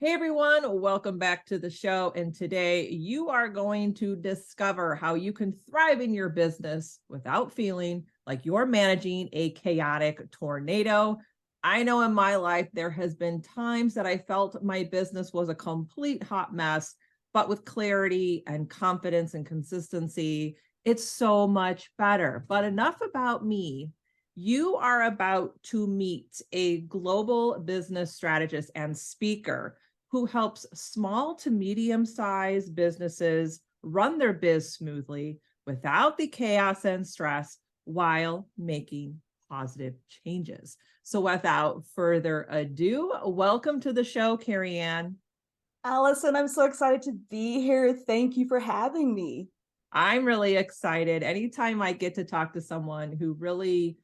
Hey everyone, welcome back to the show. And today you are going to discover how you can thrive in your business without feeling like you're managing a chaotic tornado. I know in my life there has been times that I felt my business was a complete hot mess, but with clarity and confidence and consistency, it's so much better. But enough about me. You are about to meet a global business strategist and speaker who helps small to medium-sized businesses run their biz smoothly without the chaos and stress while making positive changes. So without further ado, welcome to the show, Kerry-Ann. Allison, I'm so excited to be here. Thank you for having me. I'm really excited. Anytime I get to talk to someone who really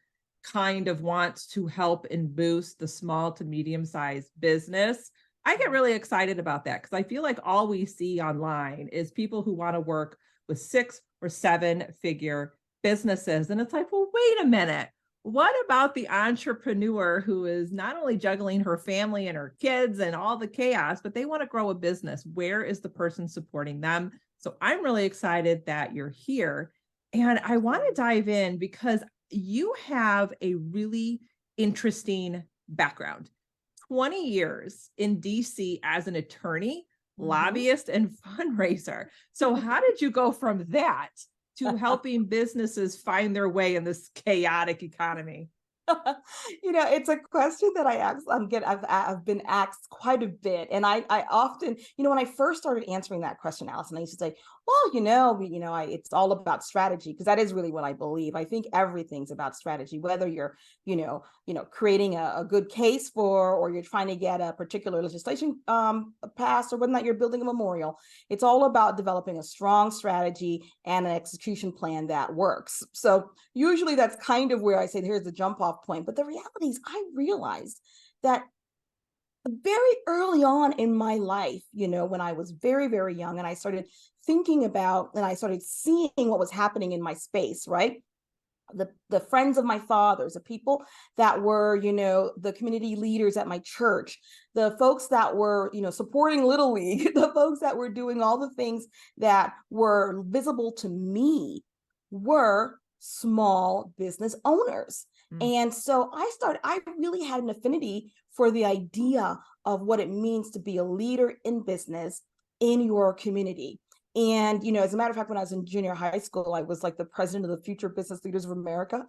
kind of wants to help and boost the small to medium-sized business, I get really excited about that because I feel like all we see online is people who want to work with 6 or 7 figure businesses. And it's like, well, wait a minute. What about the entrepreneur who is not only juggling her family and her kids and all the chaos, but they want to grow a business? Where is the person supporting them? So I'm really excited that you're here. And I want to dive in because you have a really interesting background. 20 years in DC as an attorney, Mhm. lobbyist, and fundraiser. So, how did you go from that to helping businesses find their way in this chaotic economy? It's a question that I've been asked quite a bit, and I often, when I first started answering that question, Allison, I used to say, well, it's all about strategy because that is really what I believe. I think everything's about strategy, whether you're, creating a good case for, or you're trying to get a particular legislation passed, or whether or not you're building a memorial. It's all about developing a strong strategy and an execution plan that works. So usually that's kind of where I say, here's the jump off point. But the reality is, I realized that very early on in my life, when I was very, very young, and I started thinking about and I started seeing what was happening in my space, right? The friends of my fathers, the people that were, the community leaders at my church, the folks that were, supporting Little League, the folks that were doing all the things that were visible to me were small business owners. Mm. And so I really had an affinity for the idea of what it means to be a leader in business in your community. And, as a matter of fact, when I was in junior high school, I was like the president of the Future Business Leaders of America.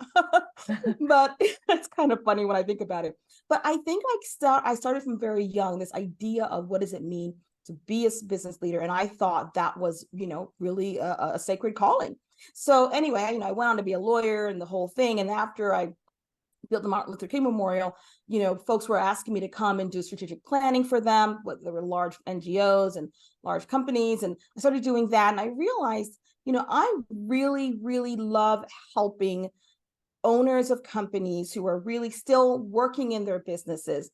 But it's kind of funny when I think about it. But I think I started from very young, this idea of what does it mean to be a business leader. And I thought that was, really a sacred calling. So anyway, I went on to be a lawyer and the whole thing. And after I built the Martin Luther King Memorial, folks were asking me to come and do strategic planning for them. There were large NGOs and large companies, and I started doing that. And I realized, I really, really love helping owners of companies who are really still working in their businesses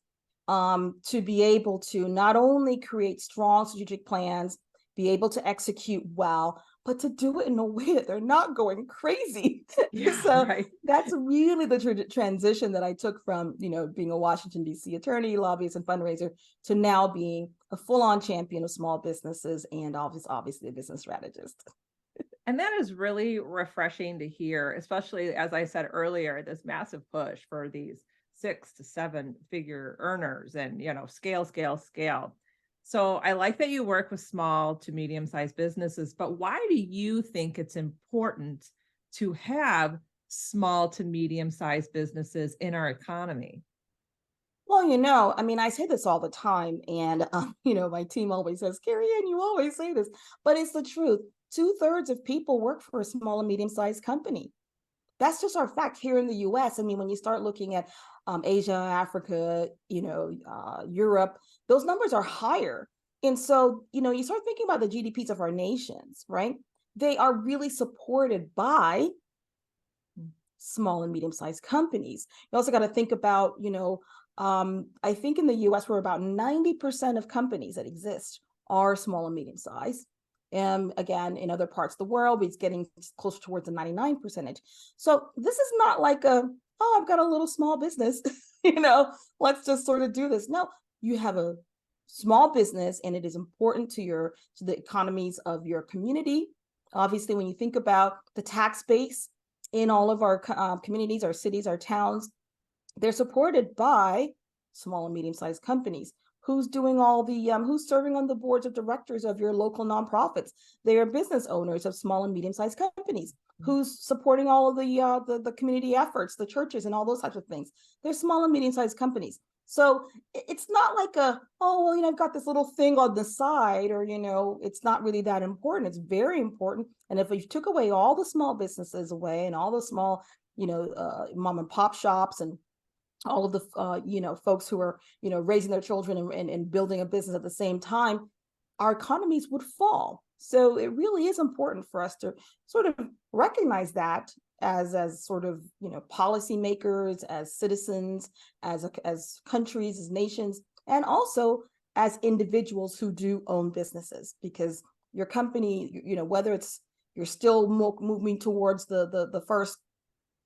to be able to not only create strong strategic plans, be able to execute well, but to do it in a way that they're not going crazy. Yeah, So right. that's really the transition that I took from, being a Washington, D.C. attorney, lobbyist, and fundraiser to now being a full-on champion of small businesses and obviously a business strategist. And that is really refreshing to hear, especially as I said earlier, this massive push for these 6 to 7 figure earners and, scale, scale, scale. So I like that you work with small to medium sized businesses, but why do you think it's important to have small to medium sized businesses in our economy? Well, I say this all the time, and my team always says, Kerry-Ann, you always say this, but it's the truth. 2/3 of people work for a small and medium-sized company. That's just our fact here in the US. I mean, when you start looking at Asia, Africa, Europe, those numbers are higher. And so, you start thinking about the GDPs of our nations, right? They are really supported by small and medium-sized companies. You also got to think about, I think in the US, where about 90% of companies that exist are small and medium-sized. And again, in other parts of the world, it's getting closer towards the 99%. So this is not like oh, I've got a little small business, let's just sort of do this. No, you have a small business, and it is important to the economies of your community. Obviously, when you think about the tax base in all of our communities, our cities, our towns, they're supported by small and medium-sized companies. Who's doing all the who's serving on the boards of directors of your local nonprofits? They are business owners of small and medium-sized companies. Who's supporting all of the community efforts, the churches and all those types of things? They're small and medium-sized companies. So it's not like oh, well, I've got this little thing on the side, or, it's not really that important. It's very important. And if we took away all the small businesses away and all the small, mom and pop shops and all of the, folks who are, raising their children and building a business at the same time, our economies would fall. So it really is important for us to sort of recognize that as sort of, policymakers, as citizens, as countries, as nations, and also as individuals who do own businesses, because your company, whether it's you're still moving towards the first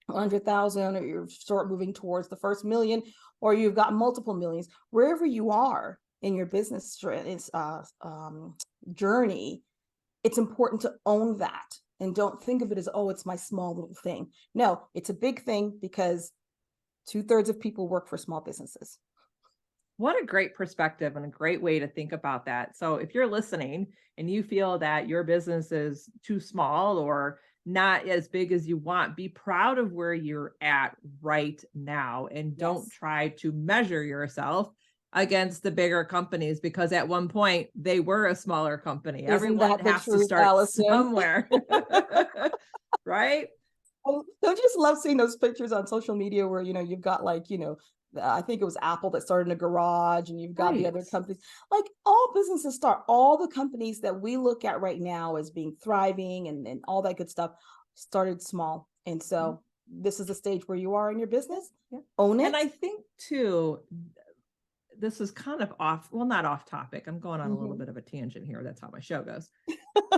100,000, or you start moving towards the first million, or you've got multiple millions, wherever you are in your business journey, it's important to own that and don't think of it as, oh, it's my small little thing. No, it's a big thing, because 2/3 of people work for small businesses. What a great perspective and a great way to think about that. So if you're listening and you feel that your business is too small or not as big as you want, be proud of where you're at right now, and don't Yes. try to measure yourself against the bigger companies, because at one point they were a smaller company. Isn't Everyone that the has to truth, start Allison? somewhere. Right? Don't you just love seeing those pictures on social media where, you've got I think it was Apple that started in a garage, and you've got the other Right. companies. Like, all businesses start, all the companies that we look at right now as being thriving and all that good stuff started small. And so this is the stage where you are in your business. Yeah. Own it. And I think too, this is kind of not off topic. I'm going on a little bit of a tangent here. That's how my show goes.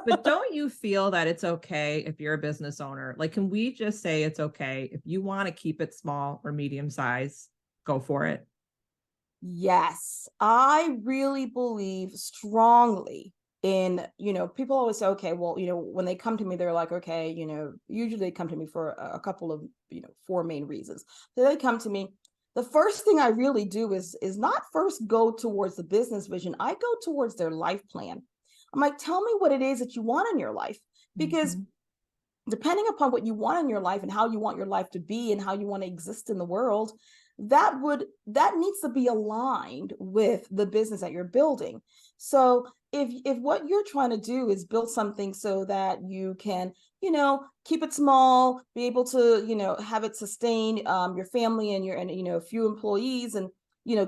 But don't you feel that it's okay if you're a business owner? Like, can we just say it's okay if you want to keep it small or medium size, go for it? Yes, I really believe strongly in, people always say, okay, well, when they come to me, they're like, okay, usually they come to me for a couple of, 4 main reasons. So they come to me. The first thing I really do is not first go towards the business vision. I go towards their life plan. I'm like, tell me what it is that you want in your life, because depending upon what you want in your life and how you want your life to be and how you want to exist in the world, that needs to be aligned with the business that you're building. So if what you're trying to do is build something so that you can, keep it small, be able to, have it sustain your family and a few employees, and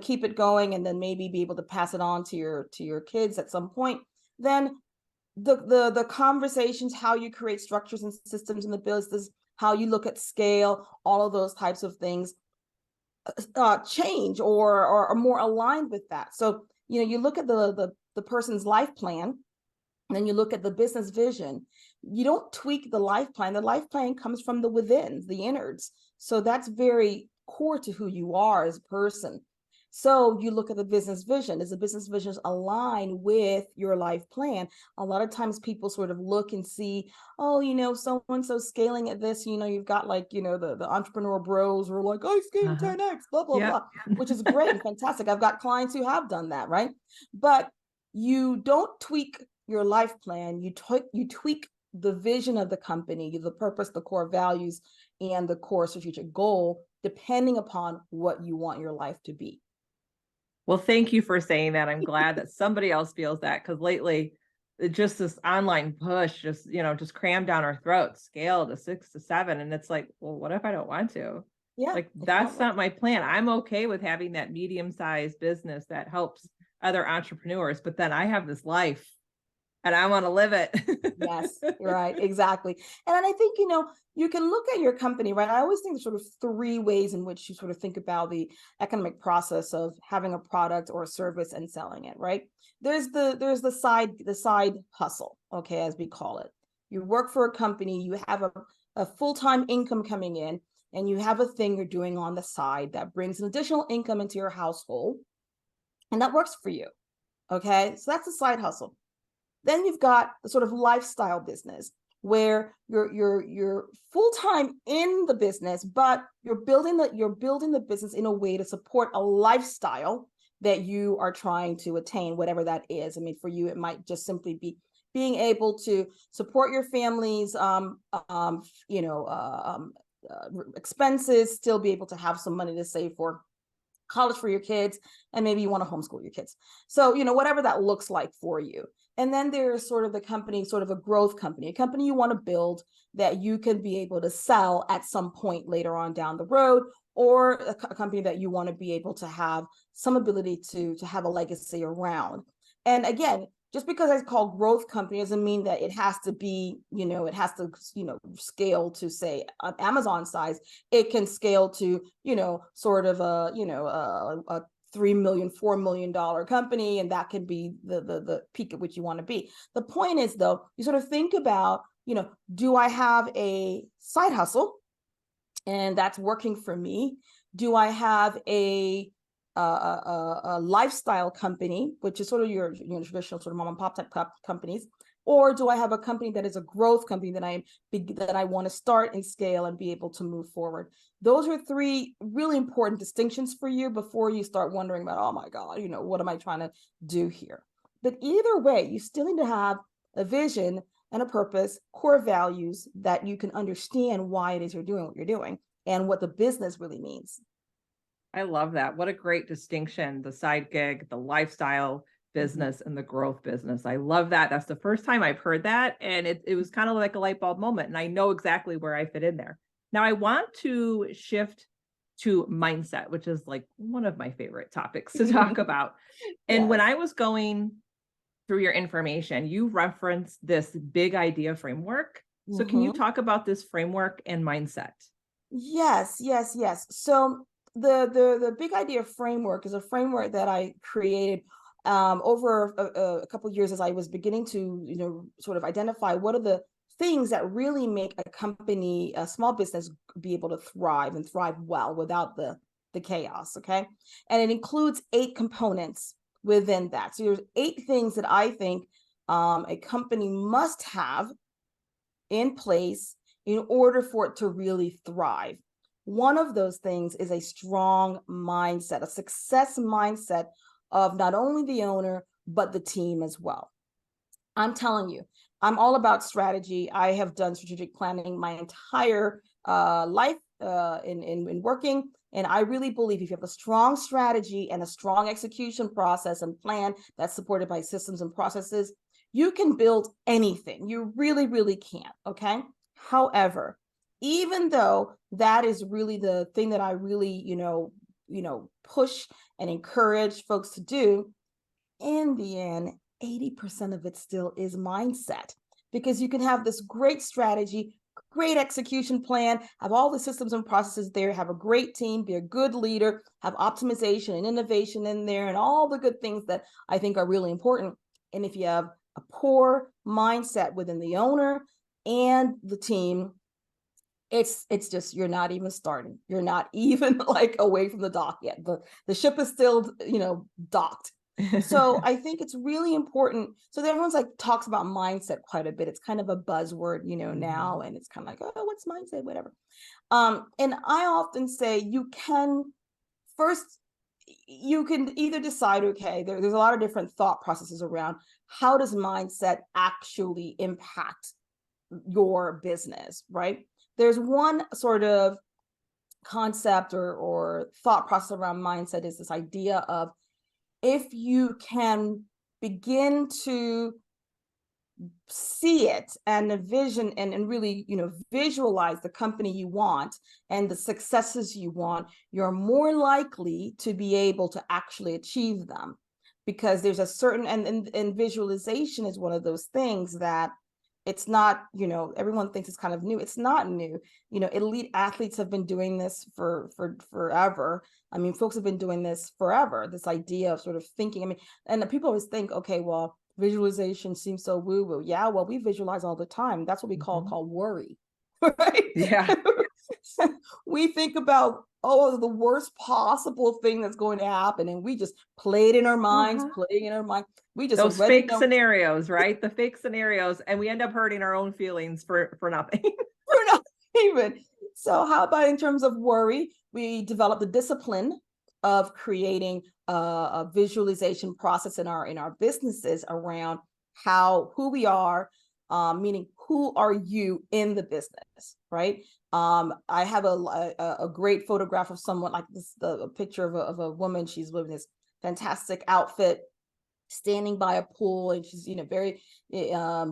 keep it going, and then maybe be able to pass it on to your kids at some point, then the conversations, how you create structures and systems in the business, how you look at scale, all of those types of things change or are more aligned with that. So you look at the person's life plan, and then you look at the business vision. You don't tweak the life plan. The life plan comes from the within, the innards. So that's very core to who you are as a person. So you look at the business vision. Is the business vision aligned with your life plan? A lot of times people sort of look and see, oh, so-and-so scaling at this, you've got the entrepreneur bros who are like, I scaled 10x, blah, blah, blah, which is great and fantastic. I've got clients who have done that, right? But you don't tweak your life plan. You tweak the vision of the company, the purpose, the core values, and the core strategic goal, depending upon what you want your life to be. Well, thank you for saying that. I'm glad that somebody else feels that, because lately, just this online push, just crammed down our throats, scale to 6 to 7. And it's like, well, what if I don't want to? Yeah. Like, that's not my plan. I'm okay with having that medium-sized business that helps other entrepreneurs, but then I have this life and I want to live it. Yes, right, exactly. And I think, you can look at your company, right? I always think there's sort of 3 ways in which you sort of think about the economic process of having a product or a service and selling it, right? There's the side hustle, okay, as we call it. You work for a company, you have a full-time income coming in, and you have a thing you're doing on the side that brings an additional income into your household, and that works for you. Okay, so that's a side hustle. Then you've got the sort of lifestyle business where you're full-time in the business, but you're building the business in a way to support a lifestyle that you are trying to attain, whatever that is. I mean, for you, it might just simply be being able to support your family's you know expenses, still be able to have some money to save for college for your kids, and maybe you want to homeschool your kids. So, whatever that looks like for you. And then there's sort of the company, sort of a growth company, a company you want to build that you can be able to sell at some point later on down the road, or a company that you want to be able to have some ability to have a legacy around. And again, just because it's called growth company doesn't mean that it has to be, it has to, scale to, say, an Amazon size. It can scale to, sort of a $3 million, $4 million company, and that can be the peak at which you want to be. The point is, though, you sort of think about, do I have a side hustle, and that's working for me? Do I have a lifestyle company, which is sort of your traditional sort of mom and pop type companies, or do I have a company that is a growth company that I want to start and scale and be able to move forward? Those are three really important distinctions for you before you start wondering about, oh my God, what am I trying to do here? But either way, you still need to have a vision and a purpose, core values that you can understand why it is you're doing what you're doing and what the business really means. I love that. What a great distinction. The side gig, the lifestyle business, and the growth business. I love that. That's the first time I've heard that. And it was kind of like a light bulb moment. And I know exactly where I fit in there. Now I want to shift to mindset, which is like one of my favorite topics to talk about. And when Yes. I was going through your information, you referenced this big idea framework. So can you Mhm. talk about this framework and mindset? Yes, yes, yes. So the big idea framework is a framework that I created over a couple of years as I was beginning to, sort of identify what are the things that really make a company, a small business, be able to thrive and thrive well without the chaos. Okay, and it includes 8 components within that. So there's 8 things that I think a company must have in place in order for it to really thrive. One of those things is a strong mindset, a success mindset of not only the owner, but the team as well. I'm telling you, I'm all about strategy. I have done strategic planning my entire life in working. And I really believe if you have a strong strategy and a strong execution process and plan that's supported by systems and processes, you can build anything. You really, really can. Okay. However, even though that is really the thing that I really, push and encourage folks to do, in the end, 80% of it still is mindset, because you can have this great strategy, great execution plan, have all the systems and processes there, have a great team, be a good leader, have optimization and innovation in there, and all the good things that I think are really important. And if you have a poor mindset within the owner and the team, it's just, you're not even starting. You're not even like away from the dock yet. The ship is still, docked. So I think it's really important. So everyone's like talks about mindset quite a bit. It's kind of a buzzword, now, and it's kind of like, oh, what's mindset, whatever. And I often say you can first, you can either decide, okay, there's a lot of different thought processes around how does mindset actually impact your business, right? There's one sort of concept or thought process around mindset is this idea of, if you can begin to see it and envision and really, visualize the company you want and the successes you want, you're more likely to be able to actually achieve them, because there's a certain, and visualization is one of those things that it's not, everyone thinks it's kind of new. It's not new. Elite athletes have been doing this for forever. I mean, folks have been doing this forever, this idea of sort of thinking. I mean, and people always think, okay, well, visualization seems so woo-woo. Yeah, well, we visualize all the time. That's what we call worry. Right? Yeah. We think about, oh, the worst possible thing that's going to happen, and we just play it in our minds, Uh-huh. playing in our mind. We just Those already fake know scenarios, right? The fake scenarios, and we end up hurting our own feelings for nothing. we're not even. So how about in terms of worry? We develop the discipline of creating a visualization process in our businesses around who we are, meaning who are you in the business, right? I have a great photograph of someone like this, a picture of a woman. She's living this fantastic outfit, standing by a pool, and she's very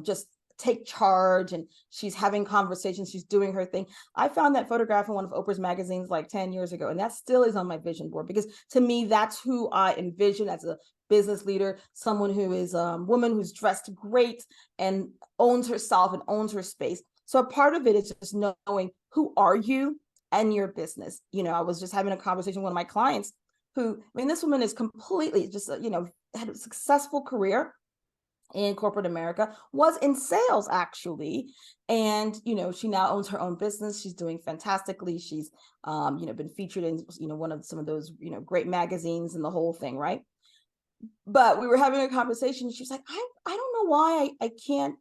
just take charge, and she's having conversations, she's doing her thing. I found that photograph in one of Oprah's magazines like 10 years ago, and that still is on my vision board, because to me that's who I envision as a business leader, someone who is a woman who's dressed great and owns herself and owns her space. So a part of it is just knowing who are you and your business. I was just having a conversation with one of my clients who, I mean, this woman is completely just had a successful career in corporate America, was in sales actually. And, she now owns her own business. She's doing fantastically. She's, been featured in, one of some of those, great magazines and the whole thing. Right. But we were having a conversation. She's like, I don't know why I can't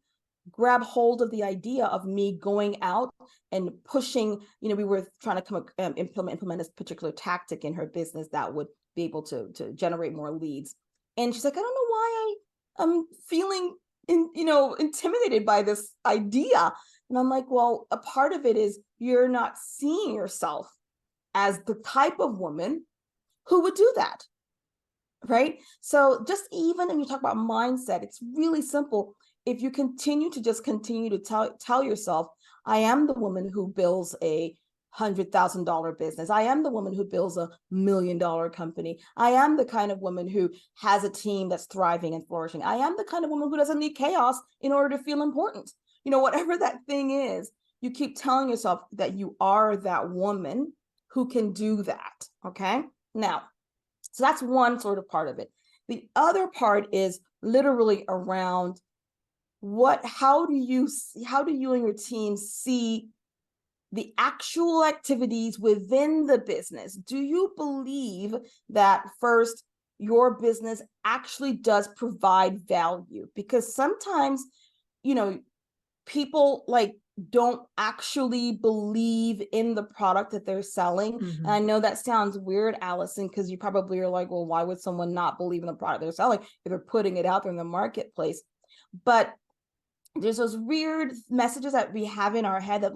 grab hold of the idea of me going out and pushing. We were trying to implement this particular tactic in her business that would be able to generate more leads. And she's like, I don't know why I'm feeling intimidated by this idea. And I'm like, well, a part of it is you're not seeing yourself as the type of woman who would do that. Right. So just even when you talk about mindset, it's really simple. If you continue to tell yourself, I am the woman who builds a $100,000 business. I am the woman who builds $1 million company. I am the kind of woman who has a team that's thriving and flourishing. I am the kind of woman who doesn't need chaos in order to feel important. Whatever that thing is, you keep telling yourself that you are that woman who can do that. Okay. Now, so that's one sort of part of it. The other part is literally around how do you and your team see the actual activities within the business? Do you believe that first, your business actually does provide value? Because sometimes, people don't actually believe in the product that they're selling. Mhm. And I know that sounds weird, Allison, because you probably are like, well, why would someone not believe in the product they're selling if they're putting it out there in the marketplace? But there's those weird messages that we have in our head that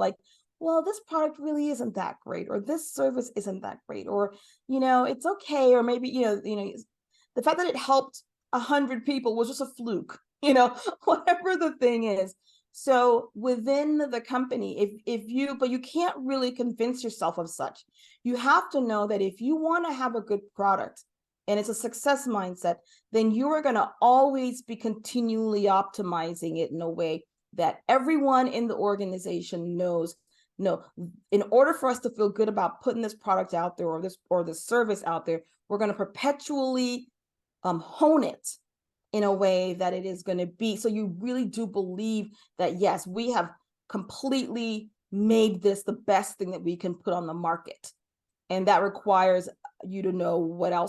well, this product really isn't that great, or this service isn't that great, or, it's okay. Or maybe, the fact that it helped 100 people was just a fluke, whatever the thing is. So within the company, but you can't really convince yourself of such. You have to know that if you want to have a good product and it's a success mindset, then you are going to always be continually optimizing it in a way that everyone in the organization knows. No, in order for us to feel good about putting this product out there, or this service out there, we're going to perpetually hone it in a way that it is going to be. So you really do believe that, yes, we have completely made this the best thing that we can put on the market. And that requires you to know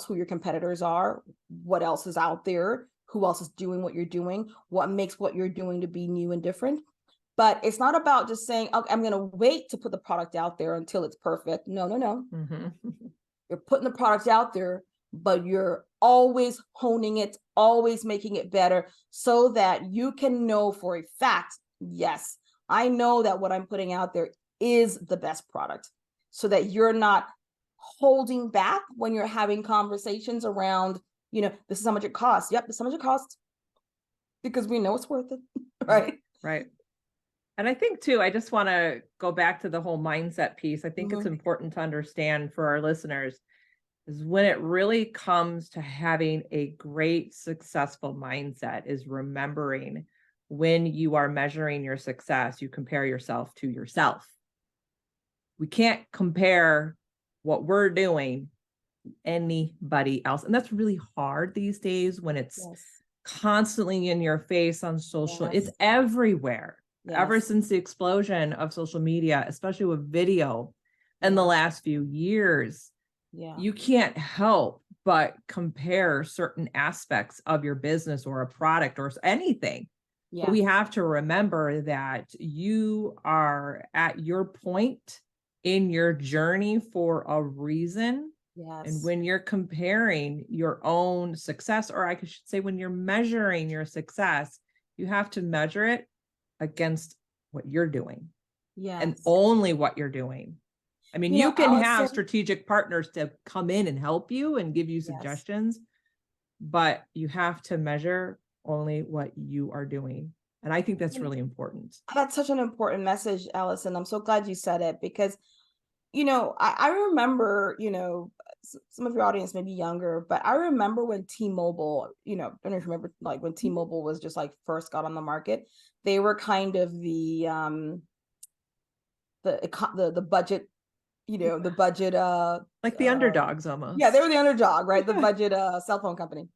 who your competitors are, what else is out there, who else is doing what you're doing, what makes what you're doing to be new and different. But it's not about just saying, okay, I'm going to wait to put the product out there until it's perfect. No. Mhm. You're putting the product out there, but you're always honing it, always making it better, so that you can know for a fact, yes, I know that what I'm putting out there is the best product, so that you're not holding back when you're having conversations around, this is how much it costs. Yep, this is how much it costs, because we know it's worth it. Right. Right. And I think too, I just want to go back to the whole mindset piece. I think it's Mhm. important to understand for our listeners is when it really comes to having a great, successful mindset is remembering when you are measuring your success, you compare yourself to yourself. We can't compare what we're doing to anybody else. And that's really hard these days when it's Yes. constantly in your face on social. It's Yes. everywhere. Ever Yes. since the explosion of social media, especially with video, in the Yeah. last few years, Yeah. you can't help but compare certain aspects of your business or a product or anything. But Yeah. we have to remember that you are at your point in your journey for a reason. And Yes. when you're comparing your own success, or I should say, when you're measuring your success, you have to measure it against what you're doing and Yes. only what you're doing. I mean, You know, you can have Allison, strategic partners to come in and help you and give you yes. suggestions, but you have to measure only what you are doing. And I think that's And really important. that's such an important message, Allison. I'm so glad you said it because, I remember, some of your audience may be younger, but I remember when T-Mobile, I don't know if you remember, like when T-Mobile was just like first got on the market, they were kind of the budget, the budget, Like the underdogs almost. yeah, they were the underdog, right? The Yeah. budget cell phone company.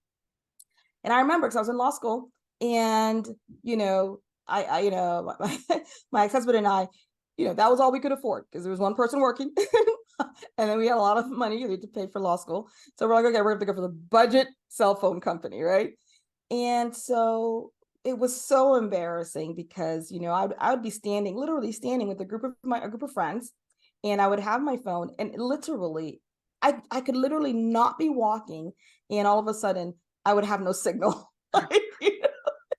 And I remember because I was in law school and, my ex-husband and I, that was all we could afford because there was one person working. And then we had a lot of money we had to pay for law school. So we're like, okay, we're going to go for the budget cell phone company, right? And so it was so embarrassing because, I would be literally standing with a group of friends, and I would have my phone and literally, I could literally not be walking, and all of a sudden I would have no signal. Like, it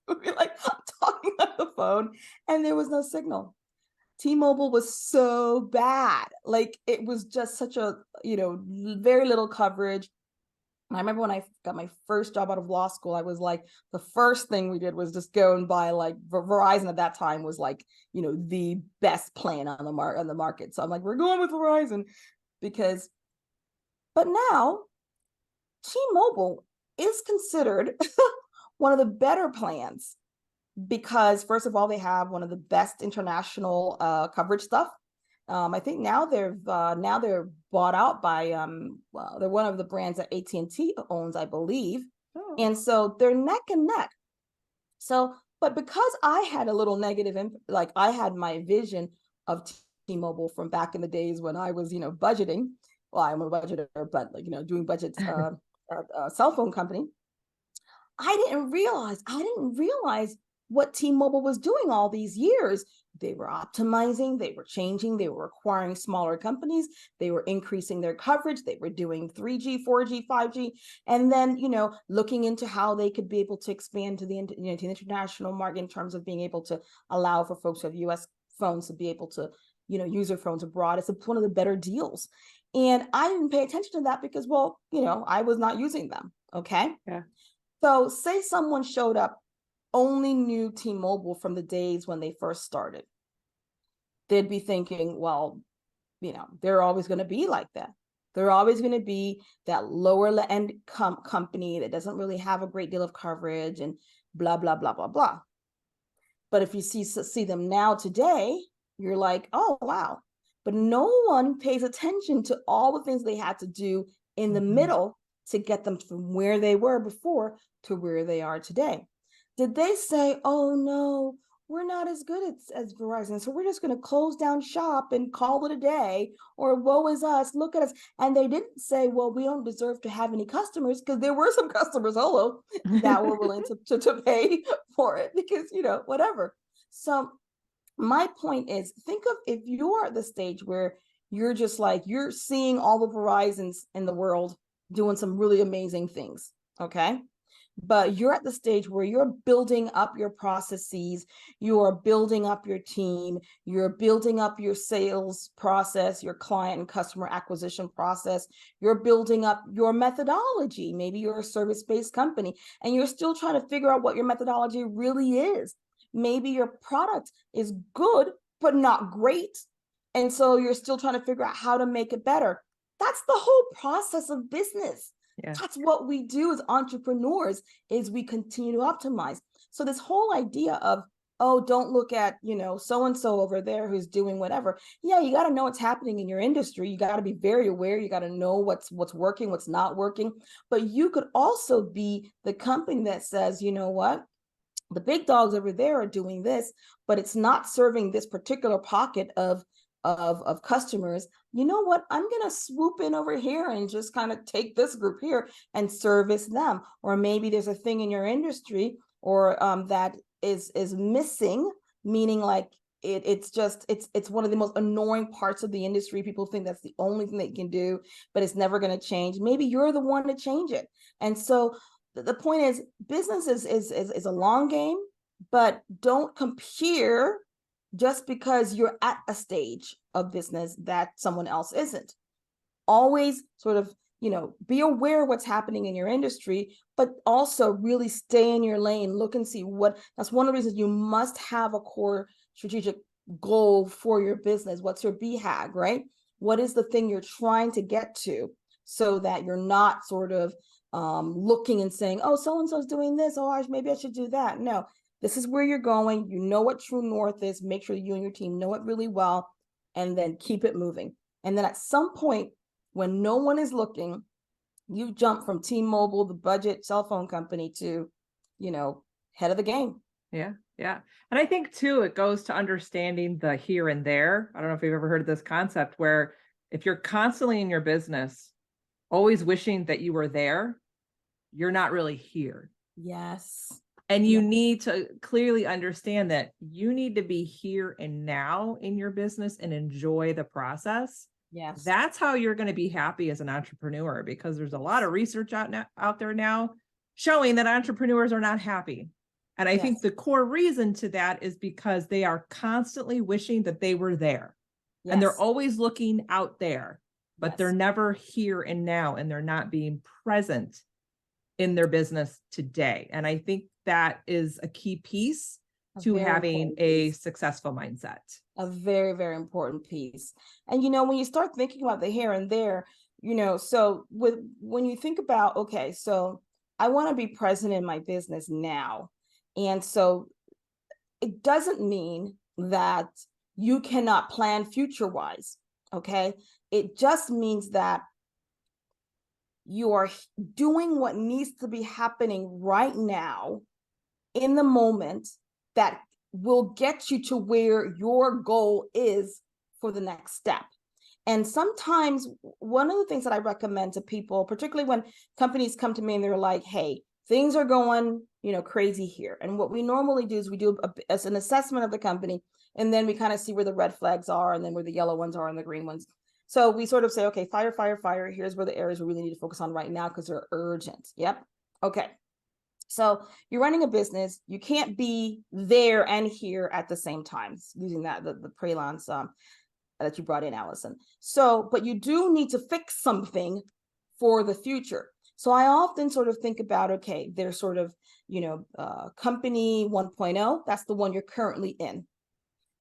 would be like I'm talking on the phone and there was no signal. T-Mobile was so bad. Like it was just such a, very little coverage. And I remember when I got my first job out of law school, I was like, the first thing we did was just go and buy like Verizon at that time was like, the best plan on the market. So I'm like, we're going with Verizon because, but now T-Mobile is considered one of the better plans because first of all, they have one of the best international coverage stuff. I think now they're bought out by well, they're one of the brands that AT&T owns, I believe, Oh. and so they're neck and neck. So, but because I had a little negative, like I had my vision of T-Mobile from back in the days when I was, budgeting. Well, I'm a budgeter, but like doing budgets, cell phone company. I didn't realize what T-Mobile was doing all these years. They were optimizing, they were changing, they were acquiring smaller companies, they were increasing their coverage, they were doing 3G, 4G, 5G, and then, looking into how they could be able to expand to to the international market in terms of being able to allow for folks who have US phones to be able to, use their phones abroad. It's one of the better deals. And I didn't pay attention to that because, well, I was not using them. Okay. Yeah. So say someone showed up, only knew T-Mobile from the days when they first started. They'd be thinking, well, they're always going to be like that. They're always going to be that lower end company that doesn't really have a great deal of coverage and blah, blah, blah, blah, blah. But if you see them now today, you're like, oh, wow. But no one pays attention to all the things they had to do in the middle to get them from where they were before to where they are today. Did they say, oh no, we're not as good as Verizon, so we're just going to close down shop and call it a day, or woe is us, look at us? And they didn't say, well, we don't deserve to have any customers, because there were some customers, that were willing to pay for it because, whatever. So my point is, think of if you are at the stage where you're just like, you're seeing all the Verizons in the world doing some really amazing things, okay? But you're at the stage where you're building up your processes, you're building up your team, you're building up your sales process, your client and customer acquisition process, you're building up your methodology. Maybe you're a service-based company and you're still trying to figure out what your methodology really is. Maybe your product is good, but not great. And so you're still trying to figure out how to make it better. That's the whole process of business. Yeah. That's what we do as entrepreneurs, is we continue to optimize. So this whole idea of, oh, don't look at, so-and-so over there who's doing whatever. Yeah, you got to know what's happening in your industry. You got to be very aware. You got to know what's working, what's not working. But you could also be the company that says, you know what? The big dogs over there are doing this, but it's not serving this particular pocket of of customers, you know what, I'm going to swoop in over here and just kind of take this group here and service them. Or maybe there's a thing in your industry or that is missing, meaning like it's one of the most annoying parts of the industry. People think that's the only thing they can do, but it's never going to change. Maybe you're the one to change it. And so the point is, business is a long game, but don't compare just because you're at a stage of business that someone else isn't. Always sort of, be aware of what's happening in your industry, but also really stay in your lane, look and see that's one of the reasons you must have a core strategic goal for your business. What's your BHAG, right? What is the thing you're trying to get to, so that you're not sort of looking and saying, oh, so-and-so's doing this, oh, maybe I should do that. No, this is where you're going. You know what true north is. Make sure you and your team know it really well, and then keep it moving. And then at some point, when no one is looking, you jump from T-Mobile, the budget cell phone company, to, head of the game. Yeah. Yeah. And I think too, it goes to understanding the here and there. I don't know if you've ever heard of this concept where if you're constantly in your business, always wishing that you were there, you're not really here. Yes. And you need to clearly understand that you need to be here and now in your business and enjoy the process. Yes. That's how you're going to be happy as an entrepreneur, because there's a lot of research out there now showing that entrepreneurs are not happy. And I think the core reason to that is because they are constantly wishing that they were there. Yes. And they're always looking out there, but they're never here and now, and they're not being present in their business today. And I think that is a key piece to having a successful mindset. A very, very important piece. And, when you start thinking about the here and there, so when you think about, okay, so I want to be present in my business now. And so it doesn't mean that you cannot plan future wise. Okay. It just means that you are doing what needs to be happening right now in the moment that will get you to where your goal is for the next step. And sometimes one of the things that I recommend to people, particularly when companies come to me and they're like, hey, things are going, crazy here. And what we normally do is we do an assessment of the company, and then we kind of see where the red flags are, and then where the yellow ones are and the green ones. So we sort of say, okay, fire, fire, fire. Here's where the areas we really need to focus on right now because they're urgent. Yep. Okay. So you're running a business. You can't be there and here at the same time, using the freelance that you brought in, Allison. So, but you do need to fix something for the future. So I often sort of think about, okay, there's sort of, company 1.0, that's the one you're currently in.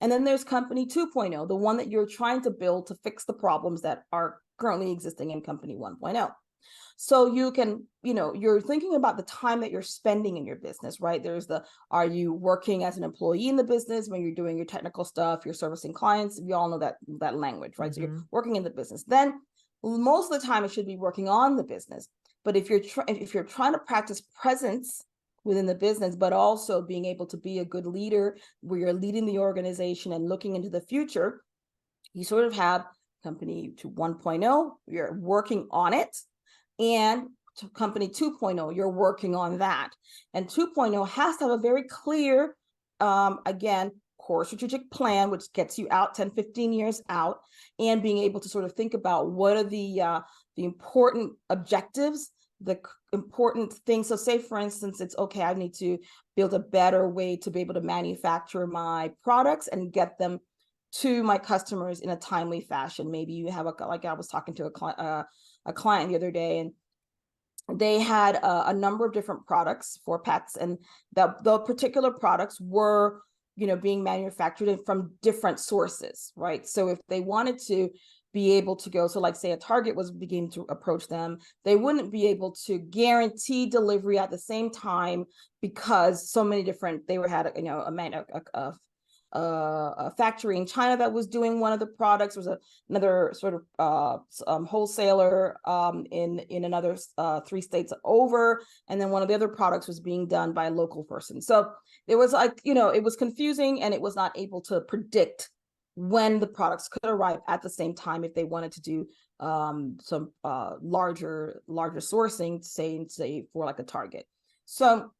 And then there's company 2.0, the one that you're trying to build to fix the problems that are currently existing in company 1.0. So you can, you're thinking about the time that you're spending in your business, right? Are you working as an employee in the business when you're doing your technical stuff, you're servicing clients? We all know that language, right? Mm-hmm. So you're working in the business. Then most of the time it should be working on the business. But if you're trying to practice presence within the business, but also being able to be a good leader where you're leading the organization and looking into the future, you sort of have company to 1.0, you're working on it, and to company 2.0, you're working on that. And 2.0 has to have a very clear, again, core strategic plan, which gets you out 10, 15 years out, and being able to sort of think about what are the important objectives, the important things. So say, for instance, it's okay, I need to build a better way to be able to manufacture my products and get them to my customers in a timely fashion. Maybe you have like I was talking to a client the other day, and they had a number of different products for pets, and the particular products were, being manufactured from different sources, right? So if they wanted to be able to go, so like say a Target was beginning to approach them, they wouldn't be able to guarantee delivery at the same time because so many different, they had a factory in China that was doing one of the products. There was another sort of wholesaler in another 3 states over, and then one of the other products was being done by a local person. So it was like, it was confusing, and it was not able to predict when the products could arrive at the same time if they wanted to do some larger sourcing, say for like a Target. So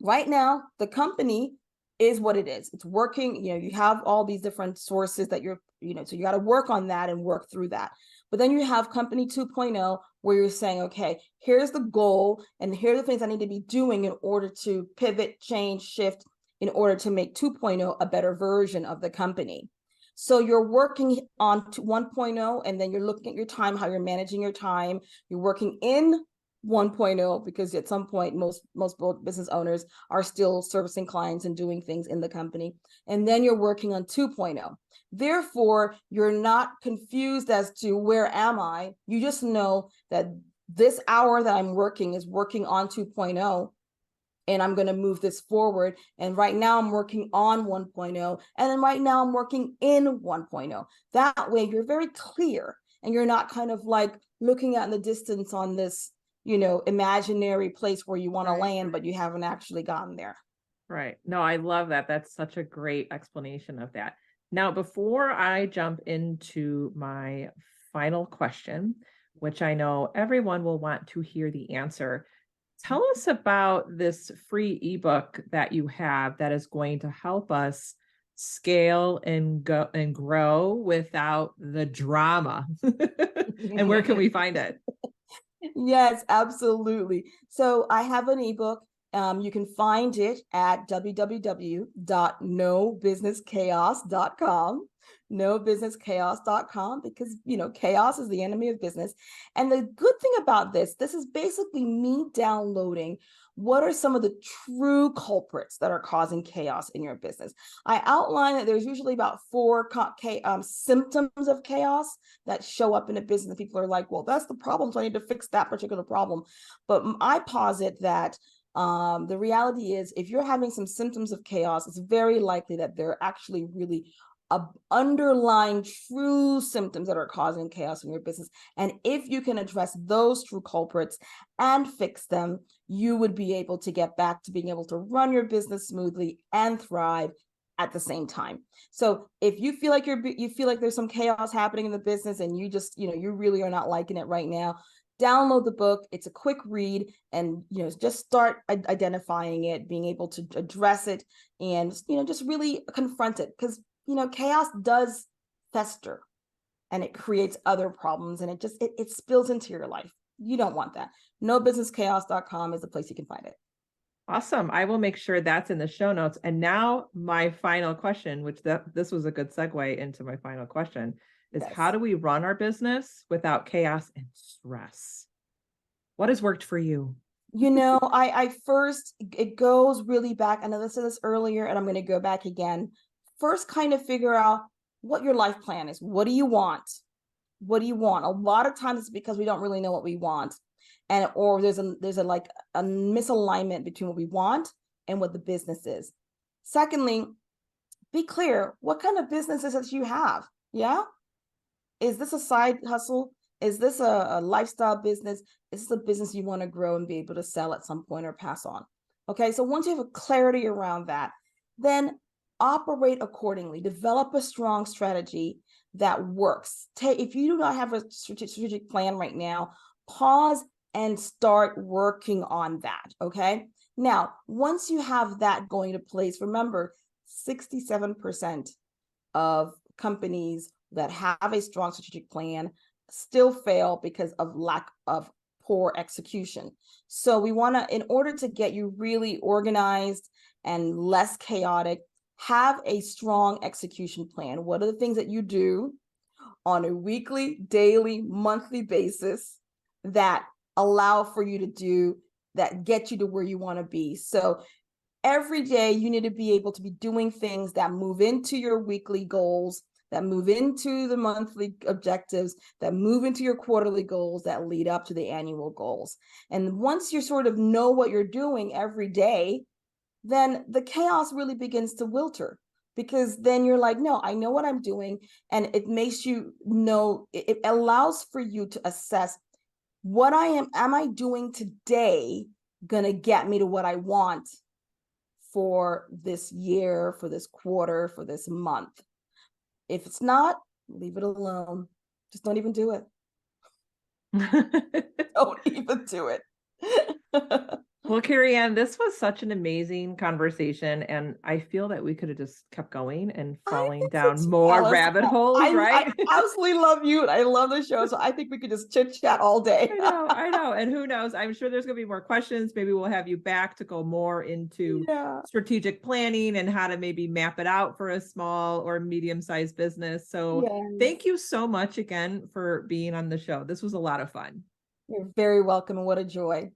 right now, the company is what it is. It's working. You have all these different sources that so you got to work on that and work through that. But then you have company 2.0, where you're saying, okay, here's the goal, and here are the things I need to be doing in order to pivot, change, shift, in order to make 2.0 a better version of the company. So you're working on 1.0, and then you're looking at your time, how you're managing your time. You're working in 1.0, because at some point, most business owners are still servicing clients and doing things in the company. And then you're working on 2.0. Therefore, you're not confused as to where am I. You just know that this hour that I'm working is working on 2.0, and I'm going to move this forward. And right now I'm working on 1.0, and then right now I'm working in 1.0. That way you're very clear, and you're not kind of like looking out in the distance on this, imaginary place where you want to land, but you haven't actually gotten there. Right. No, I love that. That's such a great explanation of that. Now, before I jump into my final question, which I know everyone will want to hear the answer, tell us about this free ebook that you have that is going to help us scale and go and grow without the drama. And where can we find it? Yes, absolutely. So I have an ebook. You can find it at www.nobusinesschaos.com. Nobusinesschaos.com, because chaos is the enemy of business. And the good thing about this is basically me downloading what are some of the true culprits that are causing chaos in your business. I outline that there's usually about 4 symptoms of chaos that show up in a business. People are like, well, that's the problem, so I need to fix that particular problem. But I posit that the reality is, if you're having some symptoms of chaos, it's very likely that they're actually really underlying true symptoms that are causing chaos in your business. And if you can address those true culprits and fix them, you would be able to get back to being able to run your business smoothly and thrive at the same time. So if you feel like there's some chaos happening in the business, and you just, you really are not liking it right now, download the book. It's a quick read, and just start identifying it, being able to address it, and just really confront it, because chaos does fester, and it creates other problems, and it spills into your life. You don't want that. Nobusinesschaos.com is the place you can find it. Awesome. I will make sure that's in the show notes. And now my final question, which this was a good segue into my final question, is Yes. How do we run our business without chaos and stress? What has worked for you? I first, it goes really back. I know I said this earlier, and I'm going to go back again. First, kind of figure out what your life plan is. What do you want? What do you want? A lot of times it's because we don't really know what we want. Or there's a misalignment between what we want and what the business is. Secondly, be clear, what kind of businesses that you have? Yeah. Is this a side hustle? Is this a lifestyle business? Is this a business you want to grow and be able to sell at some point or pass on? Okay. So once you have a clarity around that, then operate accordingly. Develop a strong strategy that works. If you do not have a strategic plan right now, pause and start working on that. Okay. Now, once you have that going into place, remember 67% of companies that have a strong strategic plan still fail because of lack of poor execution. So we want to, in order to get you really organized and less chaotic, have a strong execution plan. What are the things that you do on a weekly, daily, monthly basis that allow for you to do that, get you to where you want to be? So every day you need to be able to be doing things that move into your weekly goals, that move into the monthly objectives, that move into your quarterly goals, that lead up to the annual goals. And once you sort of know what you're doing every day, then the chaos really begins to wilter, because then you're like, no, I know what I'm doing. And it makes you know, it allows for you to assess what am I doing today going to get me to what I want for this year, for this quarter, for this month. If it's not, leave it alone. Just don't even do it. Don't even do it. Well, Kerry-Ann, this was such an amazing conversation, and I feel that we could have just kept going and I falling think so down too, more Alice. rabbit holes, I right? absolutely love you and I love the show. So I think we could just chit chat all day. I know. And who knows? I'm sure there's going to be more questions. Maybe we'll have you back to go more into Yeah. strategic planning and how to maybe map it out for a small or medium-sized business. So Yes. thank you so much again for being on the show. This was a lot of fun. You're very welcome and what a joy.